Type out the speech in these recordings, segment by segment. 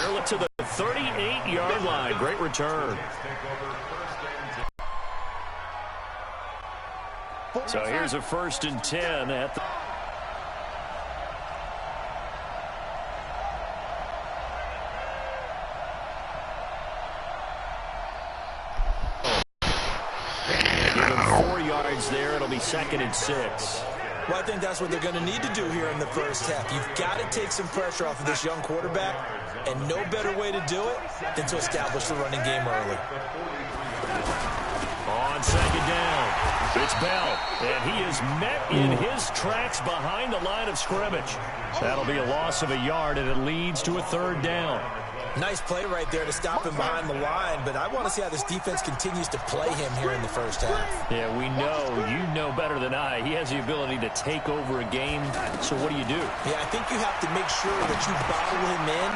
Barely to the 38-yard line. Great return. So here's a 1st and 10 at the... Give him 4 yards there. It'll be 2nd and 6. Well, I think that's what they're going to need to do here in the first half. You've got to take some pressure off of this young quarterback, and no better way to do it than to establish the running game early. On 2nd down, it's Bell, and he is met in his tracks behind the line of scrimmage. That'll be a loss of a yard, and it leads to a 3rd down. Nice play right there to stop him behind the line, but I want to see how this defense continues to play him here in the first half. Yeah, we know, you know better than I, he has the ability to take over a game, so what do you do? Yeah, I think you have to make sure that you bottle him in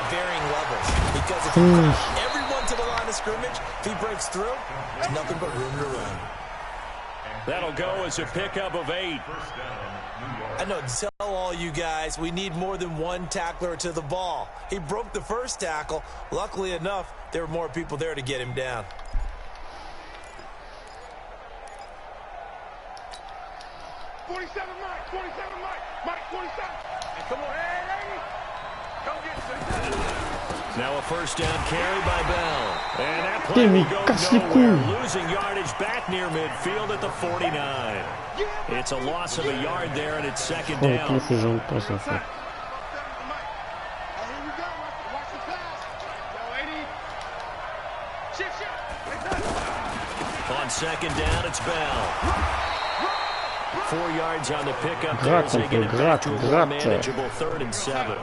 at varying levels, because if you crowd everyone to the line of scrimmage, if he breaks through, there's nothing but room to run. That'll go as a pickup of 8. I know, tell all you guys, we need more than one tackler to the ball. He broke the first tackle. Luckily enough, there were more people there to get him down. Mike, 47, Mike, 47. And come on, hey, come get some. Now a 1st down carry by Bell. And that play will go nowhere. Losing yardage back near midfield at the 49. It's a loss of a yard there, and it's 2nd down. On 2nd down, it's Bell. 4 yards on the pickup there as they get it back to a more manageable 3rd and 7.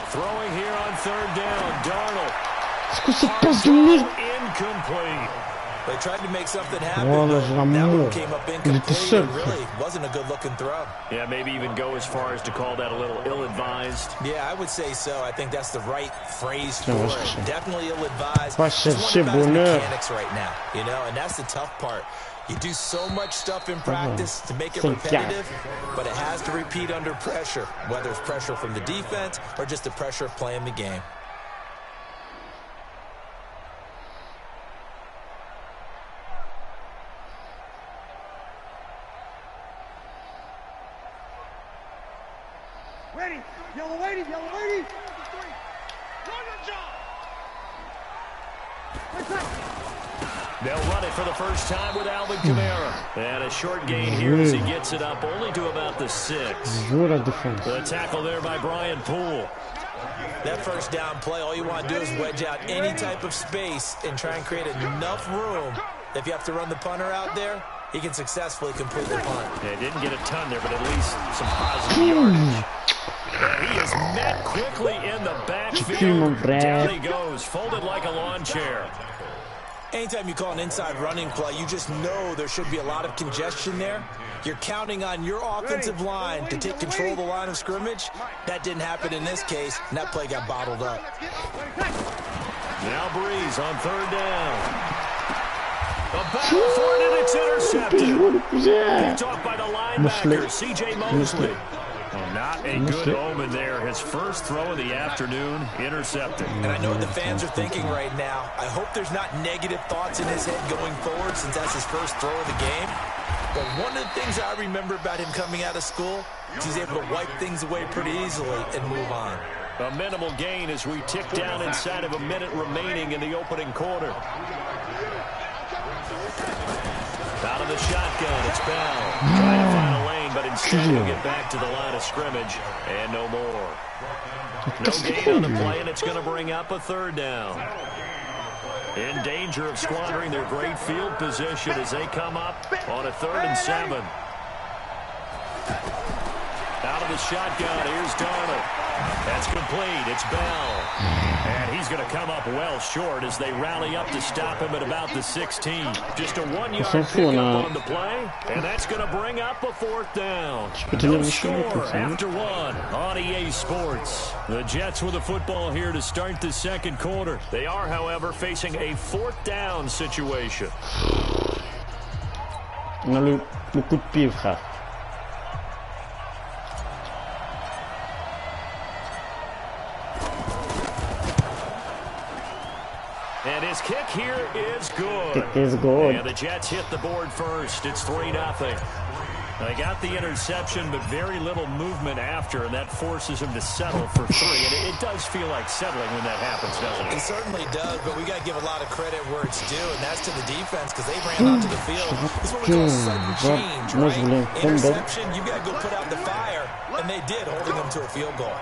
Throwing here on 3rd down, Darnold. Incomplete. They tried to make something happen, but that one came up incomplete and really wasn't a good-looking throw. Yeah, maybe even go as far as to call that a little ill-advised. Yeah, I would say so. I think that's the right phrase for it. Definitely ill-advised. It's one of the mechanics right now, you know, and that's the tough part. You do so much stuff in practice to make it repetitive, but it has to repeat under pressure, whether it's pressure from the defense or just the pressure of playing the game. Ready, yellow lady, yellow lady. They'll run it for the first time with Alvin Kamara. And a short gain here as he gets it up only to about the 6. The tackle there by Brian Poole. That first down play, all you want to do is wedge out any type of space and try and create enough room. If you have to run the punter out there, he can successfully complete the punt. Yeah, didn't get a ton there, but at least some positive yardage. And he is met quickly in the backfield. Down he goes, folded like a lawn chair. Anytime you call an inside running play, you just know there should be a lot of congestion there. You're counting on your offensive line to take control of the line of scrimmage. That didn't happen in this case, and that play got bottled up. Now Breeze on 3rd down. A battle for it, and it's intercepted. Picked off by the linebacker, C.J. Mosley. Oh, not a good omen there. His first throw of the afternoon, intercepted. And I know what the fans are thinking right now. I hope there's not negative thoughts in his head going forward since that's his first throw of the game. But one of the things I remember about him coming out of school is he's able to wipe things away pretty easily and move on. A minimal gain as we tick down inside of a minute remaining in the opening quarter. Out of the shotgun, it's Bell. Trying to find a lane, but instead he'll get back to the line of scrimmage. And no more. No gain on the play, and it's going to bring up a 3rd down. In danger of squandering their great field position as they come up on a 3rd and 7. Out of the shotgun, here's Darnold. That's complete. It's Bell. And he's going to come up well short as they rally up to stop him at about the 16. Just a 1-yard pickup on the play, and that's going to bring up a 4th down. No score after 1 on EA Sports. The Jets with the football here to start the 2nd quarter. They are, however, facing a 4th down situation. On a le coup de pied, frère. And his kick here is good. Kick is good. And the Jets hit the board first. It's 3-0. They got the interception, but very little movement after, and that forces him to settle for 3. And it does feel like settling when that happens, doesn't it? It certainly does, but we got to give a lot of credit where it's due, and that's to the defense because they ran onto the field. This is what we call sudden change, right? Interception, you got to go put out the fire, and they did, holding them to a field goal.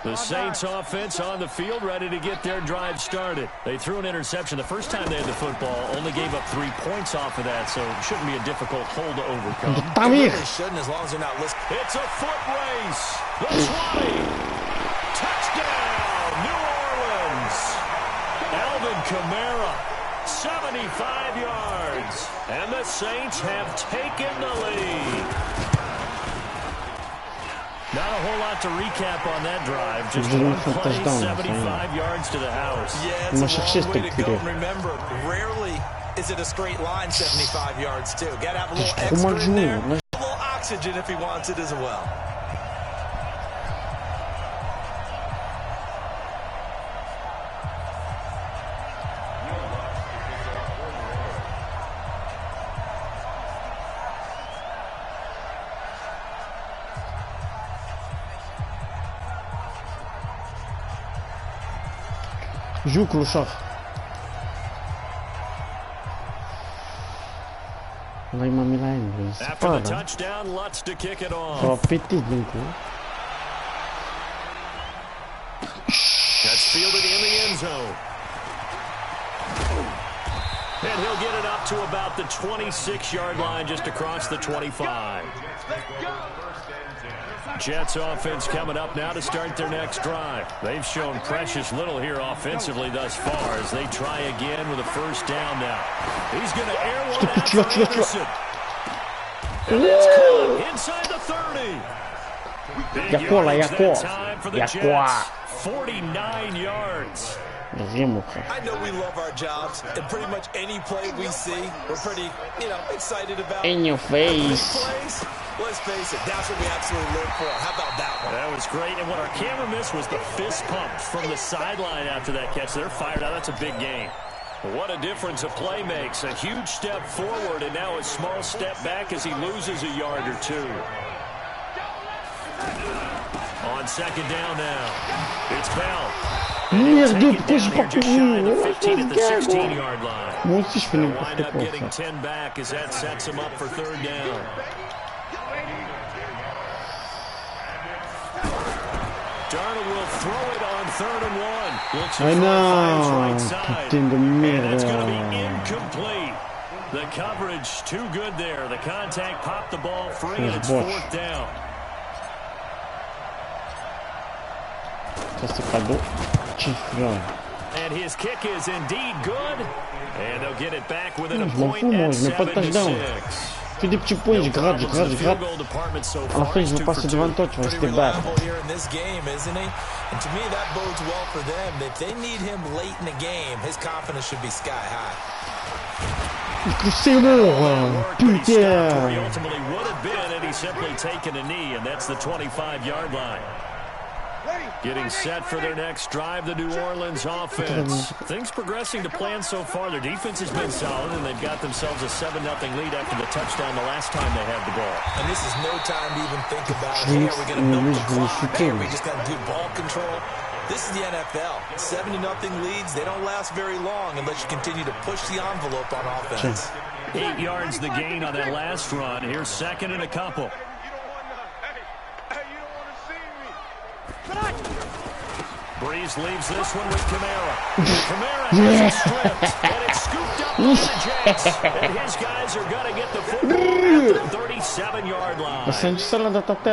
The Saints offense on the field, ready to get their drive started. They threw an interception the first time they had the football, only gave up 3 points off of that, so it shouldn't be a difficult hole to overcome. It really shouldn't, as long as they're not listening. It's a foot race. The 20. Touchdown, New Orleans. Alvin Kamara, 75 yards. And the Saints have taken the lead. Not a whole lot to recap on that drive. Just one play, 75 yards to the house. Yeah, it's a long way to go. And remember, rarely is it a straight line 75 yards, too. Got to have a little extra in there, a little oxygen if he wants it as well. Joue, clochard. Là, il m'a mis la haine. C'est pas là. Ça va péter d'un coup. That's fielded in the end zone. And he'll get it up to about the 26-yard line, just across the 25. Jets offense coming up now to start their next drive. They've shown precious little here offensively thus far as they try again with a first down now. He's going to air one out for Anderson. And it's caught inside the 30. Big yardage that time for the Jets. 49 yards. I know we love our jobs, and pretty much any play we see, we're pretty, excited about. In your face. Plays, let's face it, that's what we absolutely live for. How about that one? That was great, and what our camera missed was the fist pump from the sideline after that catch. They're fired out. That's a big game. What a difference a play makes. A huge step forward, and now a small step back as he loses a yard or two. On second down now, it's Bell. Merde, pourquoi j'ai pas couru? Moi aussi je fais n'importe quoi. Getting 10 back as that sets him up for third down. Darnold will throw it on 3rd and 1. Looks I know. Right side. And it's going to be incomplete. The coverage too good there. The contact popped the ball free, and it's 4th down. And his kick is indeed good. And they'll get it back within a point at 7-6. Que des petits points, je gratte. Enfin, je vais passer devant toi, tu vas rester bas. And to me, that bodes well for them. If they need him late in the game, his confidence should be sky high. C'est bon, putain. He ultimately would have been had he simply taken a knee, and that's the 25-yard line. Getting set for their next drive, the New Orleans offense. Things progressing to plan so far. Their defense has been solid, and they've got themselves a 7-0 lead after the touchdown the last time they had the ball. And this is no time to even think about, hey, are we going to milk the clock? Hey, we just got to do ball control. This is the NFL. 7-0 leads, they don't last very long unless you continue to push the envelope on offense. 8 yards the gain on that last run. Here's second and a couple. Breeze leaves this one with Kamara. Kamara has it stripped, and it's scooped up by the Jets. And his guys are going to get the football at the 37-yard line.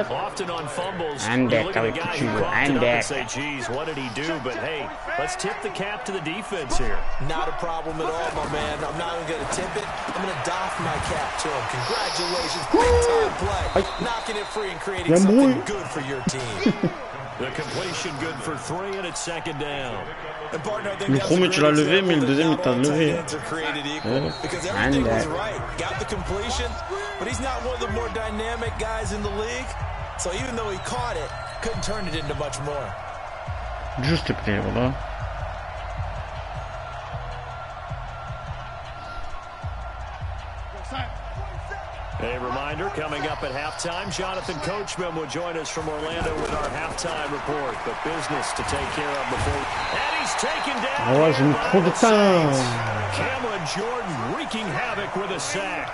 Often on fumbles, you look at the guy who coughed it up and say, geez, what did he do? But, hey, let's tip the cap to the defense here. Not a problem at all, my man. I'm not even going to tip it. I'm going to doff my cap to him. Congratulations. Big-time play. Knocking it free and creating something good for your team. The completion good for 3 and it's second down. Le premier tu l'as levé, mais le deuxième il t'a levé. Because everything was right. Got the completion, but he's not one of the more dynamic guys in the league. So even though he caught it, couldn't turn it into much more. Juste près, voilà. A reminder, coming up at halftime, Jonathan Coachman will join us from Orlando with our halftime report. But business to take care of before... And he's taken down. Oh, j'ai mis trop de temps. Cameron Jordan wreaking havoc with a sack.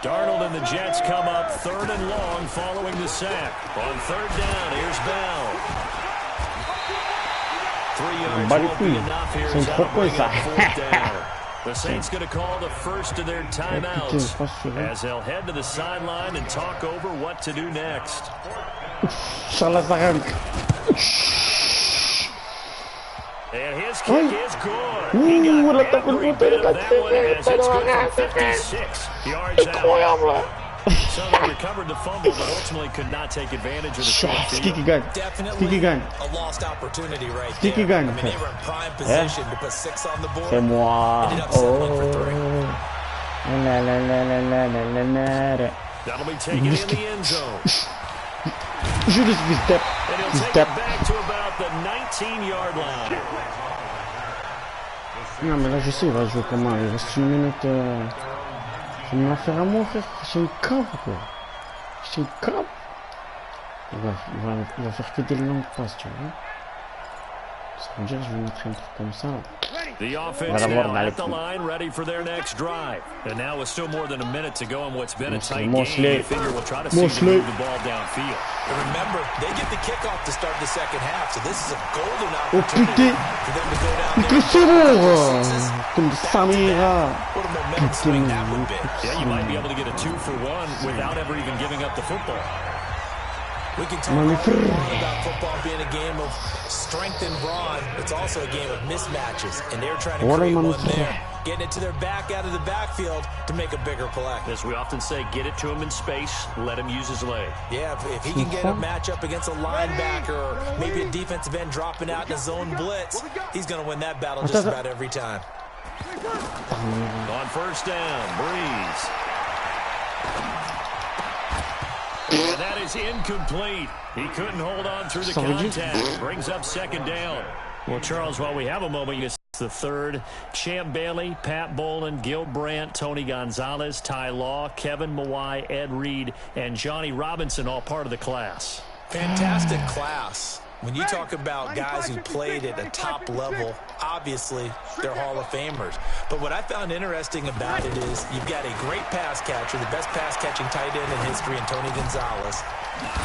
Darnold and the Jets come up 3rd and long following the sack. On 3rd down, here's Bell. 3 yards won't be enough here. The Saints going to call the first of their timeouts as they'll head to the sideline and talk over what to do next. And his kick is good. He got every bit of that one as it's good for 56 yards out. So they recovered the fumble, but ultimately could not take advantage of the short field. Definitely a lost opportunity right there. I mean, they were in prime position to put 6 on the board. Ended up settling for 3. That'll be taken in the end zone. And he'll take it back to about the 19-yard line. Non, mais là, je sais, il va jouer comment? Il reste 1 minute. Je vais me la faire à moi, frère. J'ai une cave, quoi. J'ai une cave. Il va faire que des longues passes, tu vois. Ça veut dire que je vais mettre un truc comme ça. The offense now at the line, ready for their next drive. And now with still more than a minute to go in what's been a tight game, you figure we'll try to see them move the ball downfield. And remember, they get the kickoff to start the second half, so this is a golden opportunity for them to go down there. Comme Samira. What a momentum swing that would be. Yeah, you might be able to get a 2-for-1 without ever even giving up the football. We can talk all about football being a game of strength and brawn. It's also a game of mismatches, and they're trying to create one there. Getting it to their back out of the backfield to make a bigger play. As we often say, get it to him in space, let him use his leg. Yeah, if he can get a matchup against a linebacker or maybe a defensive end dropping out in a zone blitz, he's going to win that battle just about every time. On 1st down, Breeze. And that is incomplete. He couldn't hold on through the contact. Brings up 2nd down. Well, Charles, while we have a moment, it's the 3rd. Champ Bailey, Pat Bowlen, Gil Brandt, Tony Gonzalez, Ty Law, Kevin Mawai, Ed Reed, and Johnny Robinson, all part of the class. Fantastic class. When you talk about guys who played at a top level, obviously they're Hall of Famers. But what I found interesting about it is you've got a great pass catcher, the best pass-catching tight end in history, in Tony Gonzalez.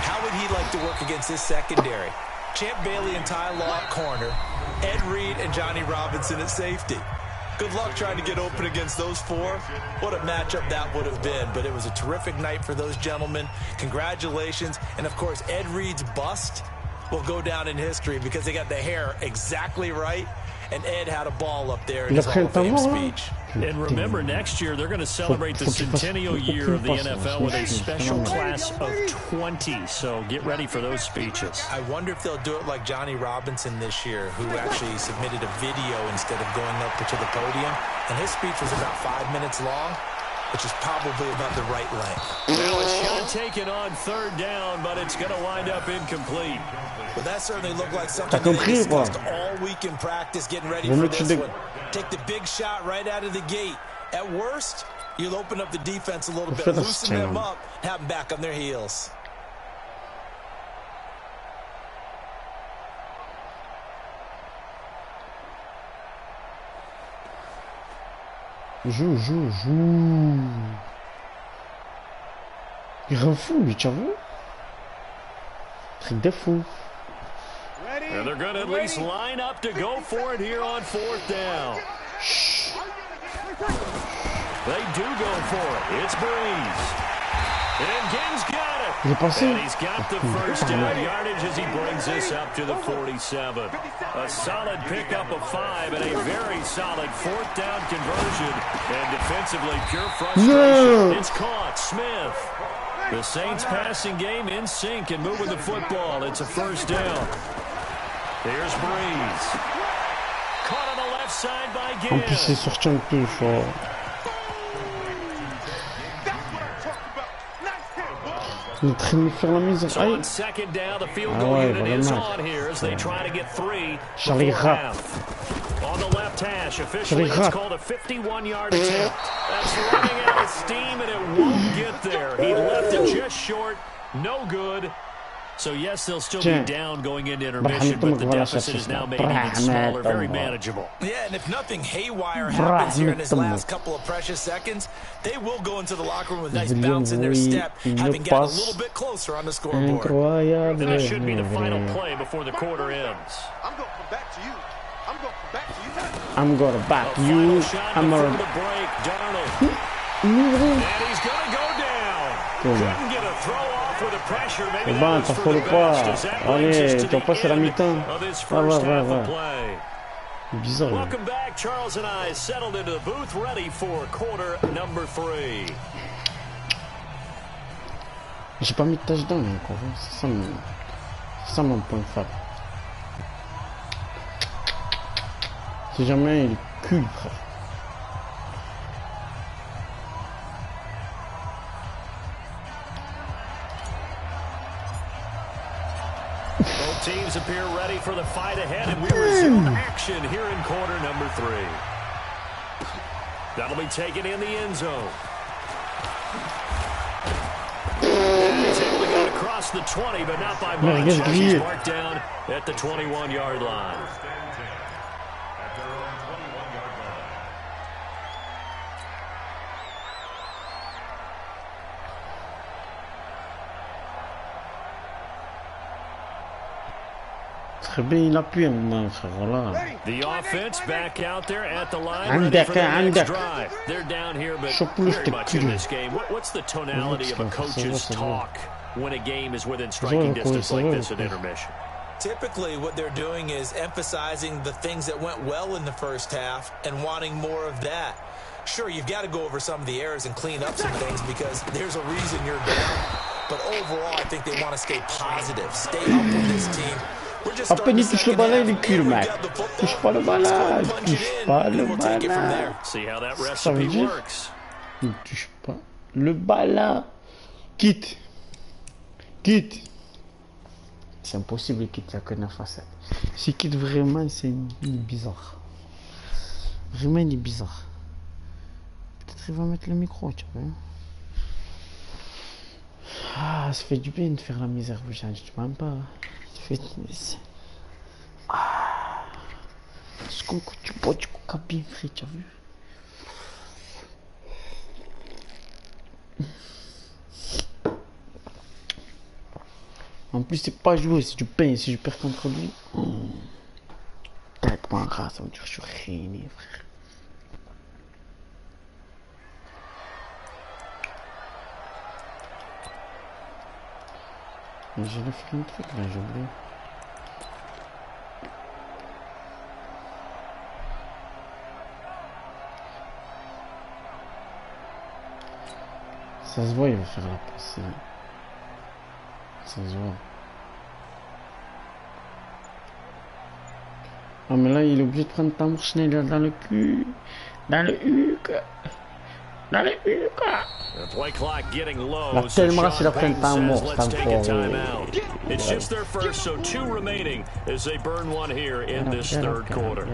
How would he like to work against his secondary? Champ Bailey and Ty Law at corner, Ed Reed and Johnny Robinson at safety. Good luck trying to get open against those 4. What a matchup that would have been. But it was a terrific night for those gentlemen. Congratulations. And, of course, Ed Reed's bust will go down in history because they got the hair exactly right, and Ed had a ball up there in his Hall of Fame speech. And remember, next year they're going to celebrate the centennial year of the NFL with a special class of 20, so get ready for those speeches. I wonder if they'll do it like Johnny Robinson this year, who actually submitted a video instead of going up to the podium, and his speech was about 5 minutes long, which is probably about the right length. Well, a shot taken on 3rd down, but it's going to wind up incomplete. Well, that certainly looked like something they discussed all week in practice, getting ready for this one. Take the big shot right out of the gate. At worst, you'll open up the defense a little bit, loosen them up, have them back on their heels. Joue. Il rend fou, lui, tu as vu? Truc de fou. And they're going to at least line up to go for it here on 4th down. They do go for it. It's Breeze. And Ging's got it. And he's got the 1st down yardage as he brings this up to the 47. A solid pickup of 5 and a very solid 4th down conversion. And defensively, pure frustration. It's caught. Smith. The Saints passing game in sync and moving the football. It's a first down. Here's Breeze. Caught on the left side by Gibbs. En plus, c'est sorti un peu fort. Il est en train de me faire la misère. So on second down, the field goal unit is on here as they try to get 3 Charlie before Rapp. half. On the left hash, officially it's called a 51-yard attempt. That's running out of steam, and it won't get there. He left it just short. No good. So, yes, they'll still be down going into intermission, but the deficit is now made even smaller, very manageable. Yeah, and if nothing haywire happens here in his last couple of precious seconds, they will go into the locker room with a nice bounce in their step, having gotten a little bit closer on the scoreboard. And that should be the final play before the quarter ends. I'm going to come back to you. I'm going to come back to you. I'm gonna back you. I'm gonna gonna break Darnold. And he's gonna go down. Couldn't get a throw off with the pressure. Maybe Ben, t'en faut le pas. Allez, tu vas pas sur la mi-temps. Ouais. Bizarre. Welcome back. Charles and I settled into the booth, ready for quarter number 3. J'ai pas mis de touchdown encore. C'est ça mon point faible. Si jamais il cul, frère. Both teams appear ready for the fight ahead, and we resume action here in quarter number 3. That'll be taken in the end zone. And he's able to get across the 20, but not by much. He's marked down at the 21-yard line. Il appuie un moment, frère, voilà. The offense back out there at the line ready for the next drive. They're down here, but very much in this game. What's the tonality of a coach's talk when a game is within striking distance like this at intermission? Typically, what they're doing is emphasizing the things that went well in the first half and wanting more of that. Sure, you've got to go over some of the errors and clean up some things because there's a reason you're down. But overall, I think they want to stay positive, stay up with this team. À peine il touche le ballon, il est cul, mec. Touche pas le ballon, touche pas le ballon. Ça veut dire, il touche pas le ballon. Quitte. C'est impossible, il quitte, il n'y a que 9 à 7. S'il quitte vraiment, c'est bizarre. Vraiment, il est bizarre. Peut-être qu'il va mettre le micro, tu vois. Ah, ça fait du bien de faire la misère, je ne sais même pas. C'est comme quand tu bois du coca bien frais, tu as vu? En plus, c'est pas jouer, c'est du pain. Si je perds contre lui, tête moi gras, ça veut dire que je suis réuni, frère. J'ai fait un truc là, j'ai oublié. Ça se voit, il va faire la passe. Ça se voit. Ah mais là, il est obligé de prendre Tambour Schneider dans le cul. Dans le huc. Dans le huc. La tellement s'il a pris un temps mort, It's just their first, so 2 remaining as they burn one here in this third quarter.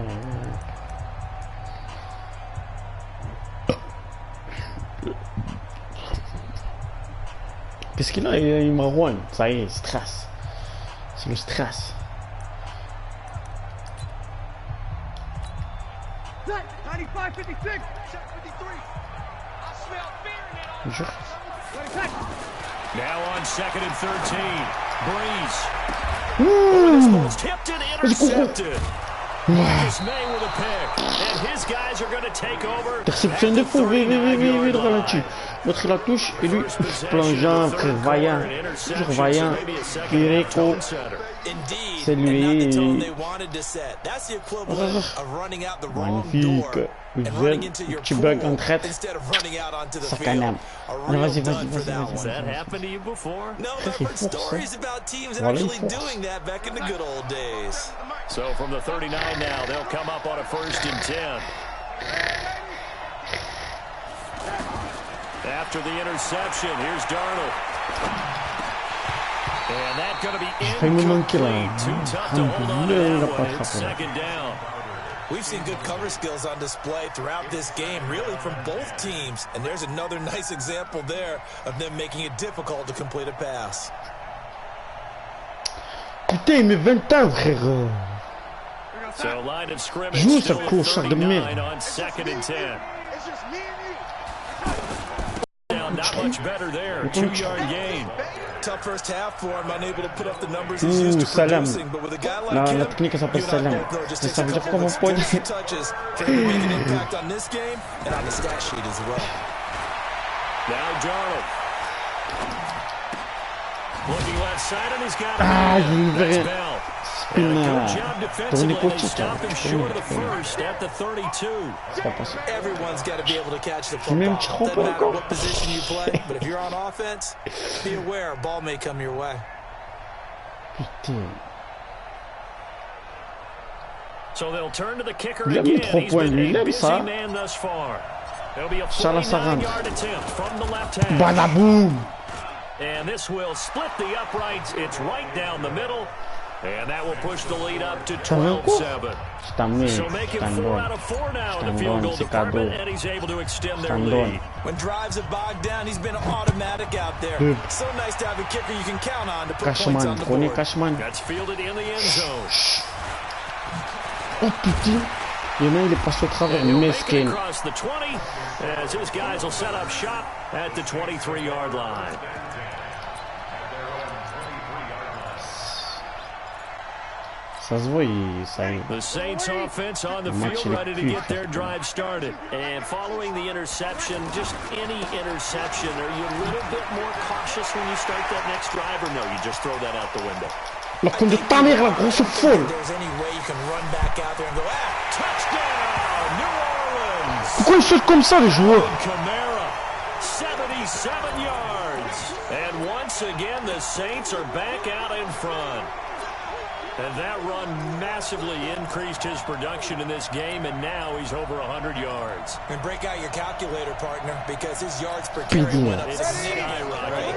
Qu'est-ce qu'il a? Il m'a roigné. Ça y est, stress. C'est le stress. Jure. Now on second and 13. Breeze. This ball's tipped and intercepted. Interception de fou, vite, le ralenti. L'autre il la touche et lui, plongeant, frère vaillant. Toujours vaillant. Kireko. C'est lui. Magnifique. Petit bug en traite. Ça caname. Allez, vas-y. Frère, il force, Voilà, il force. So from the 39 now, they'll come up on a 1st and 10. After the interception, here's Darnold. And that's going to be incomplete. Too tough to hold on to that one. It's 2nd down. We've seen good cover skills on display throughout this game, really from both teams. And there's another nice example there of them making it difficult to complete a pass. Putain, il met 20 ans, frère. So line of scrimmage Joue still sa at course de 39 merde. on 2nd and 10. Down, not much better there. 2-yard gain. Tough first half for him, unable to put up the numbers he's used to producing, but with a guy like him, La technique s'appelle you and I Salam. both know it just Ça takes veut a dire couple quoi, mon pote? explosive touches for him to make an impact on this game and on the stat sheet as well. Now Darnold. Looking left side, and he's got it. Ah, il That's veut Bell. rien. And a good job Tourner defensively. They côté, stop him short of the 1st at the 32. C'est pas possible. Everyone's got to be able to catch the Même football. trop Doesn't matter encore. what position you play, but if you're on offense, be aware a ball may come your way. Putain. So they'll turn to the kicker Il a mis again. 3 He's points, been lui, il a aime busy ça. man thus far. There'll be a Charles Sarrant. 49-yard attempt from the left hand. Badaboum. And this will split the uprights. It's right down the middle. And that will push the lead up to 12-7. So making 4 out of 4 now in the field goal department, and he's able to extend their lead. When drives have bogged down, he's been automatic out there. So nice to have a kicker you can count on to put points on the board. That's fielded in the end zone. Oh putain. Il y en a, il est passé au travers, mesquin. Across the 20, as his guys will set up shop at the 23-yard line. Ça se voit, The Saints offense on the field ready to get their drive started. And following the interception, just any interception, are you a little bit more cautious when you start that next drive, or no, you just throw that out the window? La con de ta mère, la grosse folle. There's any way you can run back out there and go, Touchdown, New Orleans! Pourquoi ils sautent comme ça, les joueurs? Kamara, 77 yards. And once again, the Saints are back out in front. And that run massively increased his production in this game, and now he's over 100 yards. And break out your calculator, partner, because his yards per carry went up significantly, right?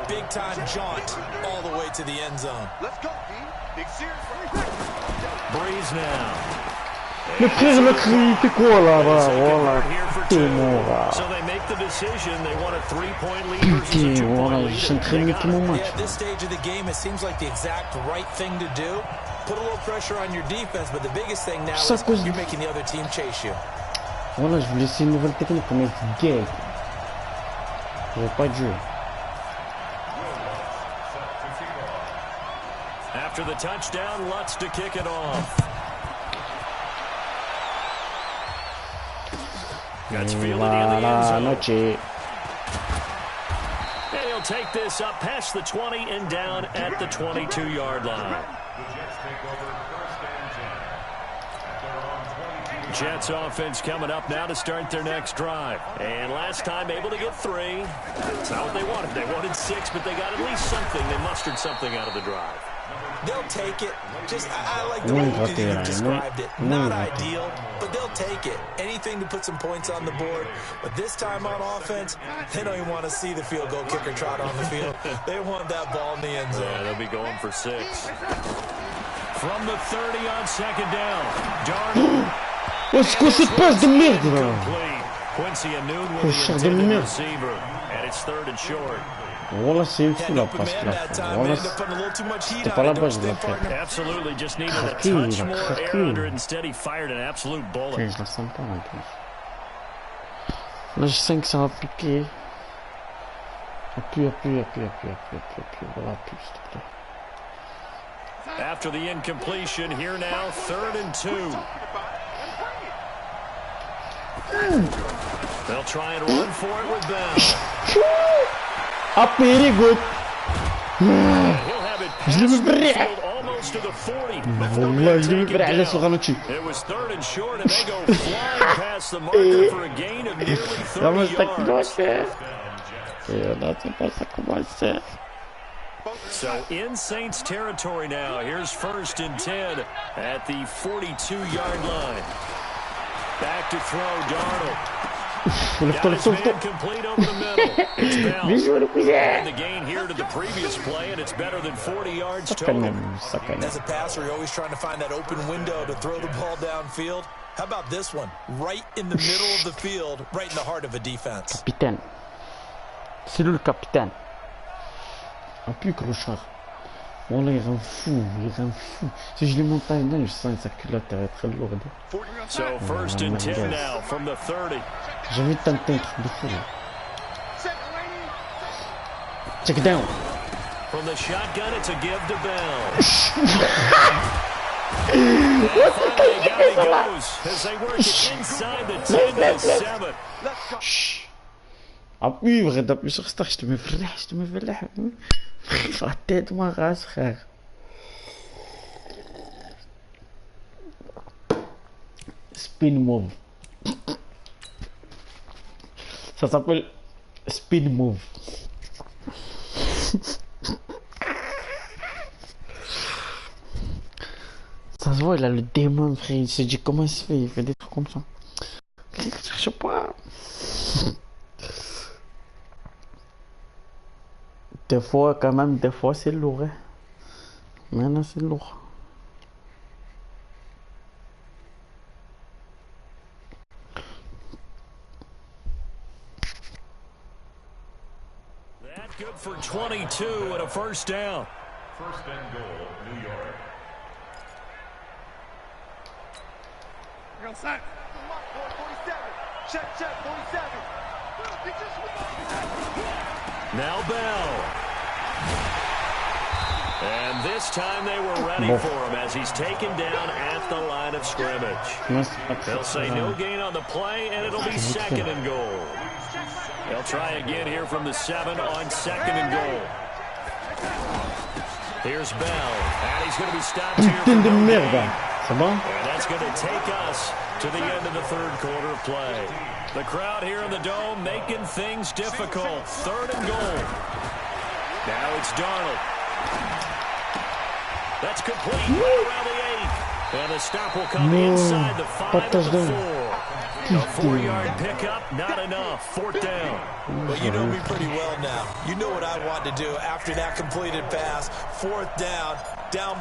Big-time jaunt all the way to the end zone. Let's go, team. Big series. Breeze now. Le frère, le cri, t'es quoi là-bas? Voilà, t'es mort là. So they make the decision. They want a 3-point lead versus a Putain, 2-point voilà, lead. j'ai entraîné tout mon match. At this stage of the game, it seems like the exact right thing to do. Put a little pressure on your defense, but the biggest thing now is you're making the other team chase you. Voilà, je voulais essayer une nouvelle technique pour mettre gay. J'avais pas de jeu. After the touchdown, Lutz to kick it off. That's fielded in the end zone. Noche. And he'll take this up past the 20 and down at the 22-yard line. Jets offense coming up now to start their next drive. And last time able to get 3. That's not what they wanted. They wanted 6, but they got at least something. They mustered something out of the drive. They'll take it. Just, I like the way you described it. Not ideal, but they'll take it. Anything to put some points on the board. But this time on offense, they don't even want to see the field goal kicker trot on the field. They want that ball in the end zone. Yeah, they'll be going for 6. From the 30 on 2nd down. Darnold. Oh, c'est quoi cette passe de merde là? Quincy Anoon with the intended receiver. And it's 3rd and short. Voilà, c'est une fou la passe là. Voilà, c'était pas la base de la fête. Absolutely, just needed a touch more air under it. Instead, he fired an absolute bullet. Tiens, je la sens pas en plus. Là, je sens que ça va piquer. Appuie. Voilà, appuie, s'il te plaît. After the incompletion, here now, 3rd and 2. They'll try and run for it with Bell. Very good. He'll have it past the field almost to the 40. It was 3rd and short, and they go flying past the marker for a gain of nearly 30 yards. So in Saints territory now. Here's 1st and 10 at the 42-yard line. Back to throw, Darnold. Got his man complete over the middle. It's Bell. And the gain here to the previous play, and it's better than 40 yards total. As a passer, you're always trying to find that open window to throw the ball downfield. How about this one? Right in the middle of the field, right in the heart of a defense. Capitaine. C'est lui le capitaine. Un plus clochard. Bon là il rend fou, Si je lui monte un dingue, je sens que sa culotte est très lourde. So 1st and 10 now from the 30. J'ai envie de tenter un truc de fou là. Check down. From the shotgun, it's a give to Bell. As they work it inside the 10 to the 7. Appuie sur start, je te mets frère. La tête, moi, race, frère. Spin move. Ça s'appelle spin move. Ça se voit, il a le démon, frère. Il se dit comment il se fait. Il fait des trucs comme ça. Je sais pas. Des fois, quand même, c'est lourd. Hein. Maintenant, c'est lourd. That's good for 22 and a 1st down. 1st and goal, New York. Set. 47. Check, 47. Now Bell. And this time they were ready for him as he's taken down at the line of scrimmage. They'll say no gain on the play, and it'll be 2nd and goal. They'll try again here from the 7 on 2nd and goal. Here's Bell, and he's going to be stopped here for no gain. And that's going to take us to the end of the 3rd quarter of play. The crowd here in the Dome making things difficult. 3rd and goal. Now it's Darnold. That's complete right around the 8. And the stop will come inside the 5 of the 4. A 4-yard pickup, not enough. 4th down. Well, you know me pretty well now. You know what I want to do after that completed pass. 4th down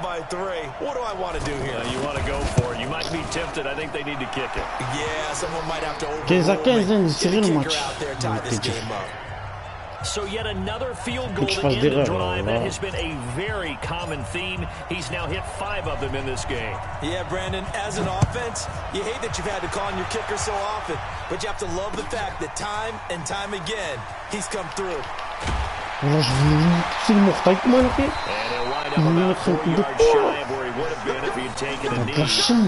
by 3. What do I want to do here? You want to go for it. You might be tempted. I think they need to kick it. Yeah, someone might have to overrule it. Get the kicker out there, tie this game up. So yet another field goal to end the drive. That has been a very common theme. He's now hit 5 of them in this game. Yeah, Brandon, as an offense, you hate that you've had to call on your kicker so often, but you have to love the fact that time and time again, he's come through. And he'll line up about 4 yards shy of where he would have been if he had taken a knee,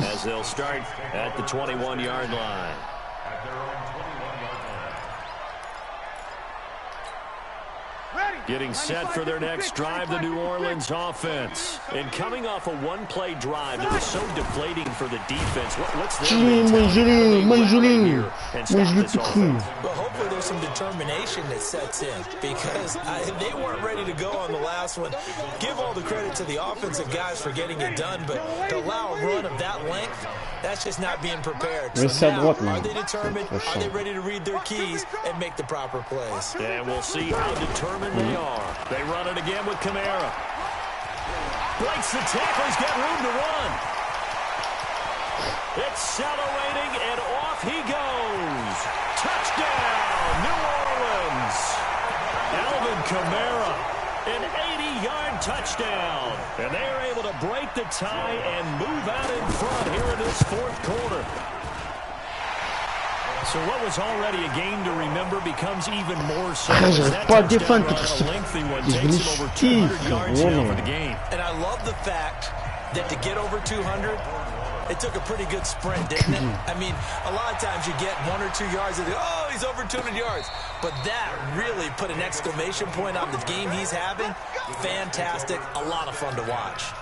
as they'll start at the 21-yard line. Getting set for their next drive, the New Orleans offense. And coming off a one-play drive that was so deflating for the defense, what's their mentality? Well, hopefully there's some determination that sets in, because they weren't ready to go on the last one. Give all the credit to the offensive guys for getting it done, but to allow a run of that length, that's just not being prepared. So now, are they determined? Are they ready to read their keys and make the proper plays? And we'll see how determined they are. They run it again with Kamara. Breaks the tackle. He's got room to run. Accelerating, and off he goes. Touchdown, New Orleans. Alvin Kamara, an 80-yard touchdown. And they are able to break the tie and move out in front here in this 4th quarter. So what was already a game to remember becomes even more so. J'arrive pas à défendre contre ça. Je vais les chuter, frérot. And I love the fact that to get over 200, it took a pretty good sprint, didn't it? I mean, a lot of times you get 1 or 2 yards and oh, he's over 200 yards. But that really put an exclamation point on the game he's having. Fantastic. A lot of fun to watch.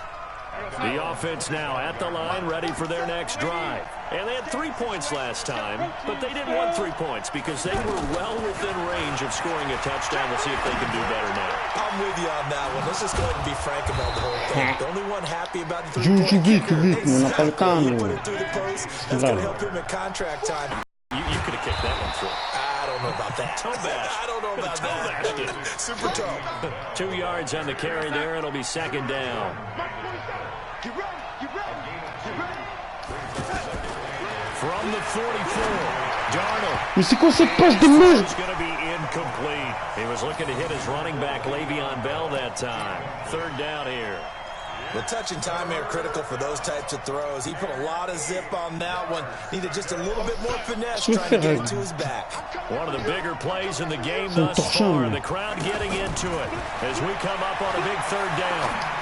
The offense now at the line, ready for their next drive. And they had 3 points last time, but they didn't want 3 points because they were well within range of scoring a touchdown. We'll see if they can do better now. I'm with you on that one. Let's just go ahead and be frank about the whole thing. The only one happy about the 3 points. Exactly. Put it through the post. That's going to help him at contract time. You could have kicked that one through. I don't know about that. Toe bash. I don't know about that. Super toe. 2 yards on the carry there. It'll be second down. From the 44, Darnold. Mais c'est quoi cette passe de merde? It's going to be incomplete. He was looking to hit his running back, Le'Veon Bell, that time. Third down here. The touch and time are critical for those types of throws. He put a lot of zip on that one. Needed just a little bit more finesse trying to get it to his back. One of the bigger plays in the game thus far. The crowd getting into it as we come up on a big third down.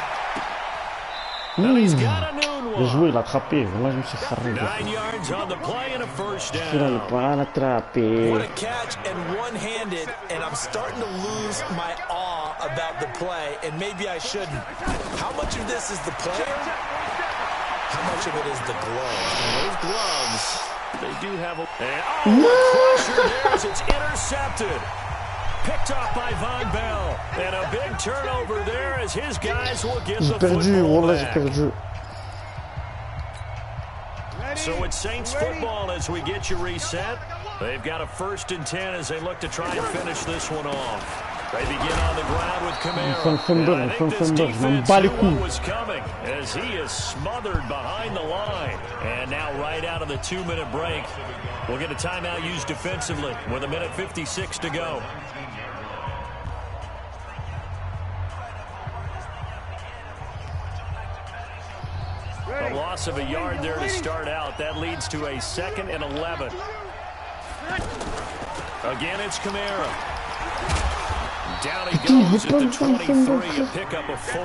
He's got a noon one. Bien joué, il a attrapé. Là, je me suis faré. 9 yards on the play and a first down. Il n'a pas l'attrapé. What a catch and one-handed, and I'm starting to lose my awe about the play, and maybe I shouldn't. How much of this is the player? How much of it is the gloves? And those gloves, they do have a... And, a crusher there as it's intercepted. Picked off by Von Bell. And a big turnover there as his guys will get the football back. So it's Saints football as we get you reset. They've got a 1st and 10 as they look to try and finish this one off. They begin on the ground with Kamara. I think this defense knew what was coming as he is smothered behind the line. And now right out of the 2-minute break, we'll get a timeout used defensively with 1:56 to go. A loss of a yard there to start out. That leads to a 2nd and 11. Again, it's Kamara. Down he goes at the 23, a pickup of 4.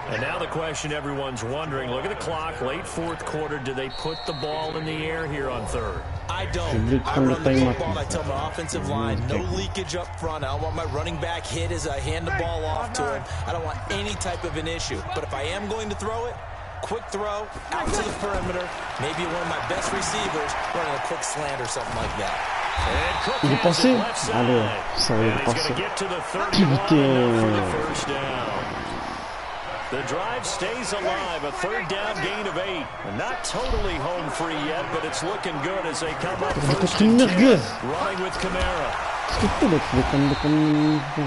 And now the question everyone's wondering, look at the clock, late 4th quarter, do they put the ball in the air here on 3rd? I don't. I run the football. I tell my offensive line, no leakage up front. I don't want my running back hit as I hand the ball off to him. I don't want any type of an issue. But if I am going to throw it, quick throw, out to the perimeter, maybe one of my best receivers running a quick slant or something like that. Il est passé. Allez, ça va, il est passé. The drive stays alive, a 3rd down gain of 8. Not totally home free yet, but it's looking good as they come up 1st and 10, running with Kamara.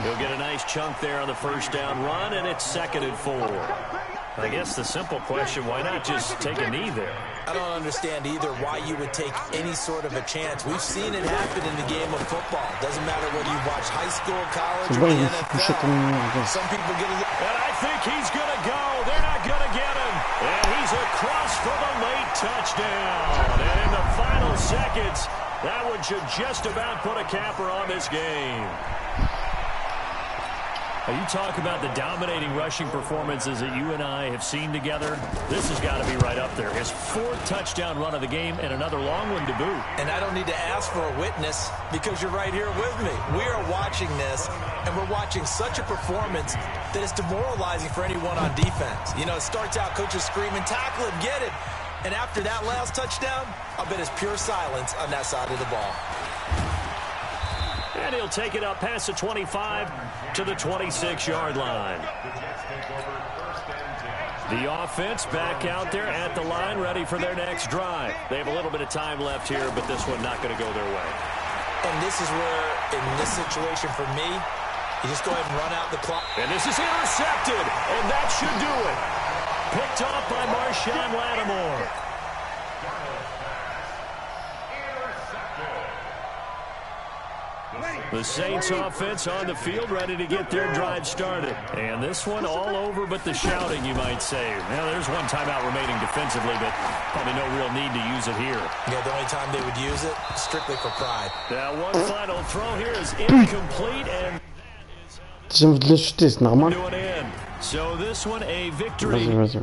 He'll get a nice chunk there on the 1st down run, and it's 2nd and 4. I guess the simple question, why not just take a knee there? I don't understand either why you would take any sort of a chance. We've seen it happen in the game of football. Doesn't matter whether you watch high school, college, or the NFL. Some people get a look. And I think he's going to go. They're not going to get him. And he's across for the late touchdown. And in the final seconds, that one should just about put a capper on this game. You talk about the dominating rushing performances that you and I have seen together. This has got to be right up there. His 4th touchdown run of the game and another long one to boot. And I don't need to ask for a witness because you're right here with me. We are watching this, and we're watching such a performance that is demoralizing for anyone on defense. You know, it starts out, coaches screaming, tackle him, get him. And after that last touchdown, I'll bet it's pure silence on that side of the ball. And he'll take it up past the 25 to the 26-yard line. The offense back out there at the line, ready for their next drive. They have a little bit of time left here, but this one not going to go their way. And this is where, in this situation for me, you just go ahead and run out the clock. And this is intercepted, and that should do it. Picked off by Marshawn Lattimore. The Saints offense on the field, ready to get their drive started. And this one all over but the shouting, you might say. Now, there's one timeout remaining defensively, but probably no real need to use it here. Yeah, the only time they would use it, strictly for pride. Now, one final throw here is incomplete, and J'aime de le chuter, c'est normal. to an end. So this one a victory. Vas-y.